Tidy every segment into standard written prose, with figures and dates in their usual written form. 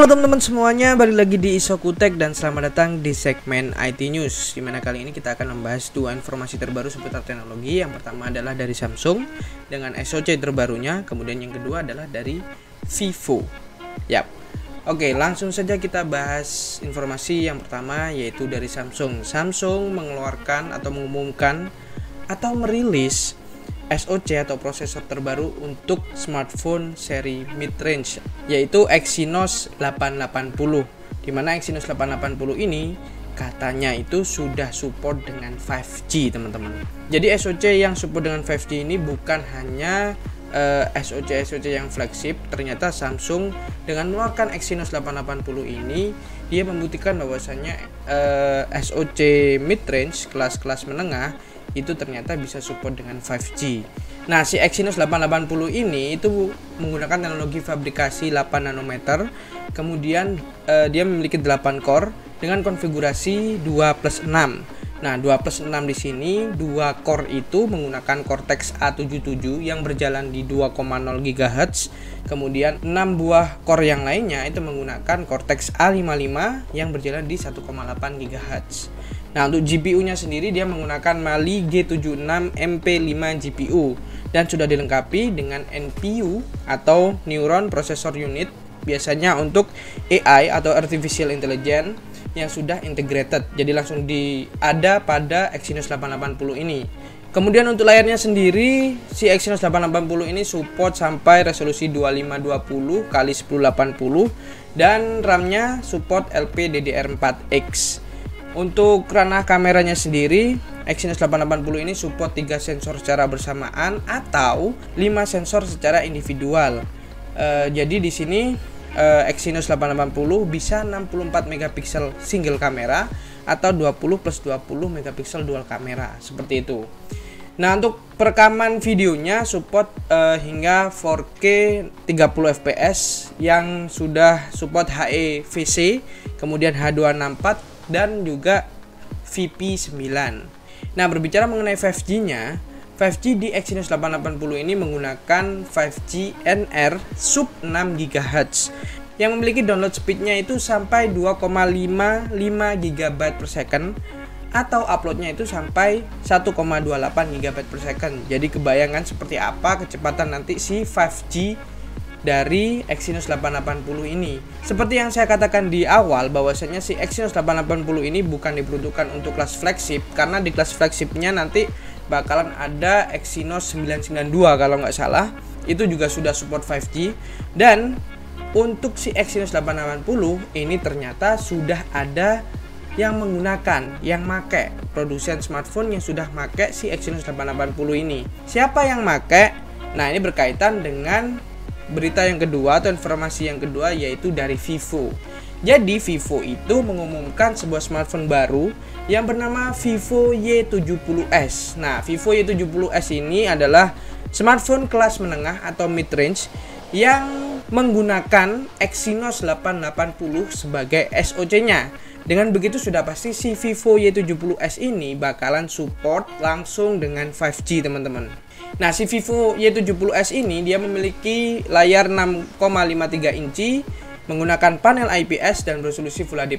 Halo teman-teman semuanya, balik lagi di Isokutek dan selamat datang di segmen IT News, dimana kali ini kita akan membahas dua informasi terbaru seputar teknologi. Yang pertama adalah dari Samsung dengan SoC terbarunya, kemudian yang kedua adalah dari Vivo. Yap. Oke, langsung saja kita bahas informasi yang pertama, yaitu dari Samsung. Samsung mengeluarkan atau mengumumkan atau merilis SoC atau prosesor terbaru untuk smartphone seri mid-range, yaitu Exynos 880. Dimana Exynos 880 ini katanya itu sudah support dengan 5G, teman-teman. Jadi SoC yang support dengan 5G ini bukan hanya SoC yang flagship. Ternyata Samsung dengan mengeluarkan Exynos 880 ini, dia membuktikan bahwasanya SoC mid-range, kelas-kelas menengah, itu ternyata bisa support dengan 5G. Nah, si Exynos 880 ini itu menggunakan teknologi fabrikasi 8 nanometer. Kemudian dia memiliki 8 core dengan konfigurasi 2+6. Nah, 2+6 di sini, 2 core itu menggunakan Cortex A77 yang berjalan di 2,0 GHz. Kemudian 6 buah core yang lainnya itu menggunakan Cortex A55 yang berjalan di 1,8 GHz. Nah, untuk GPU-nya sendiri dia menggunakan Mali G76 MP5 GPU dan sudah dilengkapi dengan NPU atau Neuron Processor Unit, biasanya untuk AI atau Artificial Intelligence yang sudah integrated. Jadi langsung ada pada Exynos 880 ini. Kemudian untuk layarnya sendiri, si Exynos 880 ini support sampai resolusi 2520 x 1080 dan RAM-nya support LPDDR4X. Untuk ranah kameranya sendiri, Exynos 880 ini support 3 sensor secara bersamaan atau 5 sensor secara individual. Jadi di sini Exynos 880 bisa 64 megapiksel single kamera atau 20 plus 20 megapiksel dual kamera, seperti itu. Nah, untuk perekaman videonya support hingga 4K 30 fps yang sudah support HEVC, kemudian H264 dan juga VP9. Nah, berbicara mengenai 5G-nya, 5G di Exynos 880 ini menggunakan 5G NR sub 6 GHz yang memiliki download speednya itu sampai 2,55 GB per second atau uploadnya itu sampai 1,28 GB per second. Jadi kebayangan seperti apa kecepatan nanti si 5G dari Exynos 880 ini. Seperti yang saya katakan di awal, bahwasanya si Exynos 880 ini bukan diperuntukkan untuk kelas flagship, karena di kelas flagshipnya nanti bakalan ada Exynos 992 kalau nggak salah, itu juga sudah support 5G. Dan untuk si Exynos 880 ini ternyata sudah ada yang menggunakan, yang make, produsen smartphone yang sudah make si Exynos 880 ini. Siapa yang make? Nah, ini berkaitan dengan berita yang kedua atau informasi yang kedua, yaitu dari Vivo. Jadi Vivo itu mengumumkan sebuah smartphone baru yang bernama Vivo Y70s. Nah, Vivo Y70s ini adalah smartphone kelas menengah atau mid-range yang menggunakan Exynos 880 sebagai SoC-nya. Dengan begitu sudah pasti si Vivo Y70s ini bakalan support langsung dengan 5G, teman-teman. Nah, si Vivo Y70s ini dia memiliki layar 6,53 inci menggunakan panel IPS dan resolusi Full HD+.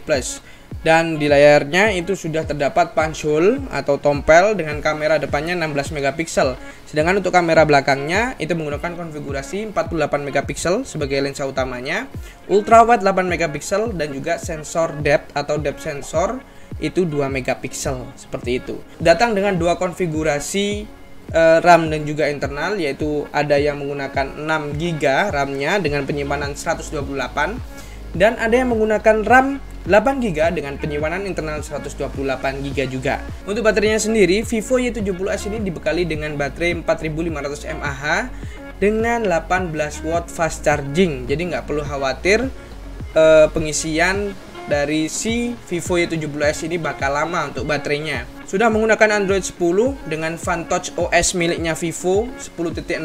Dan di layarnya itu sudah terdapat punch hole atau tompel dengan kamera depannya 16 megapiksel. Sedangkan untuk kamera belakangnya itu menggunakan konfigurasi 48 megapiksel sebagai lensa utamanya, ultra wide 8 megapiksel dan juga sensor depth atau depth sensor itu 2 megapiksel, seperti itu. Datang dengan dua konfigurasi RAM dan juga internal, yaitu ada yang menggunakan 6 GB RAM-nya dengan penyimpanan 128 dan ada yang menggunakan RAM 8 GB dengan penyimpanan internal 128 GB juga. Untuk baterainya sendiri, Vivo Y70s ini dibekali dengan baterai 4500 mAh dengan 18 watt fast charging. Jadi nggak perlu khawatir pengisian dari si Vivo Y70s ini bakal lama untuk baterainya. Sudah menggunakan Android 10 dengan FunTouch OS miliknya Vivo 10.0.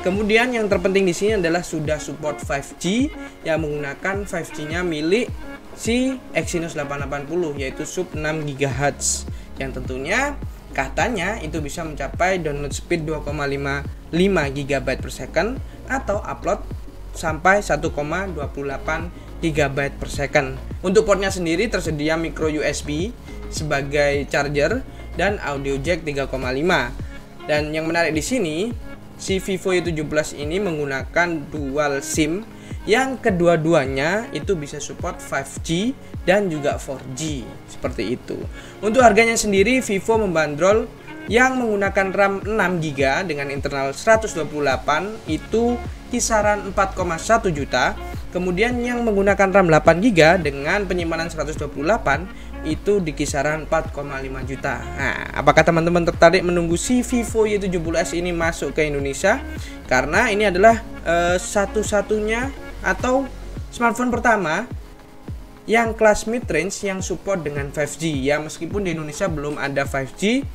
Kemudian yang terpenting di sini adalah sudah support 5G yang menggunakan 5G-nya milik si Exynos 880, yaitu sub 6 GHz yang tentunya katanya itu bisa mencapai download speed 2,55 GB per second atau upload sampai 1,28 GB per second. Untuk portnya sendiri tersedia micro USB sebagai charger dan audio jack 3,5. Dan yang menarik di sini, si Vivo Y17 ini menggunakan dual SIM yang kedua-duanya itu bisa support 5G dan juga 4G seperti itu. Untuk harganya sendiri, Vivo membandrol yang menggunakan RAM 6GB dengan internal 128 itu kisaran 4,1 juta. Kemudian yang menggunakan RAM 8GB dengan penyimpanan 128 itu di kisaran 4,5 juta. Nah, apakah teman-teman tertarik menunggu si Vivo Y17 ini masuk ke Indonesia? Karena ini adalah satu-satunya atau smartphone pertama yang kelas mid range yang support dengan 5G. Ya, meskipun di Indonesia belum ada 5G,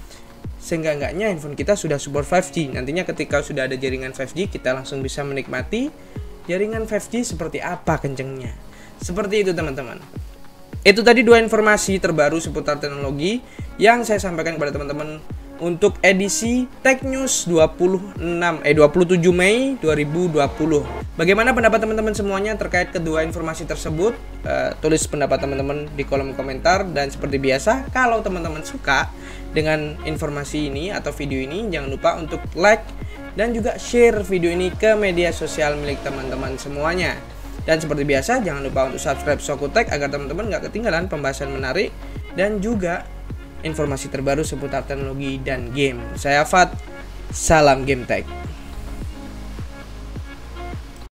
seenggak-enggaknya handphone kita sudah support 5G. Nantinya ketika sudah ada jaringan 5G, kita langsung bisa menikmati jaringan 5G seperti apa kencengnya. Seperti itu teman-teman. Itu tadi 2 informasi terbaru seputar teknologi yang saya sampaikan kepada teman-teman untuk edisi Tech News 27 Mei 2020. Bagaimana pendapat teman-teman semuanya terkait kedua informasi tersebut? Tulis pendapat teman-teman di kolom komentar. Dan seperti biasa, kalau teman-teman suka dengan informasi ini atau video ini, jangan lupa untuk like dan juga share video ini ke media sosial milik teman-teman semuanya. Dan seperti biasa, jangan lupa untuk subscribe Sokutech agar teman-teman gak ketinggalan pembahasan menarik dan juga informasi terbaru seputar teknologi dan game. Saya Fat, salam Game Tech.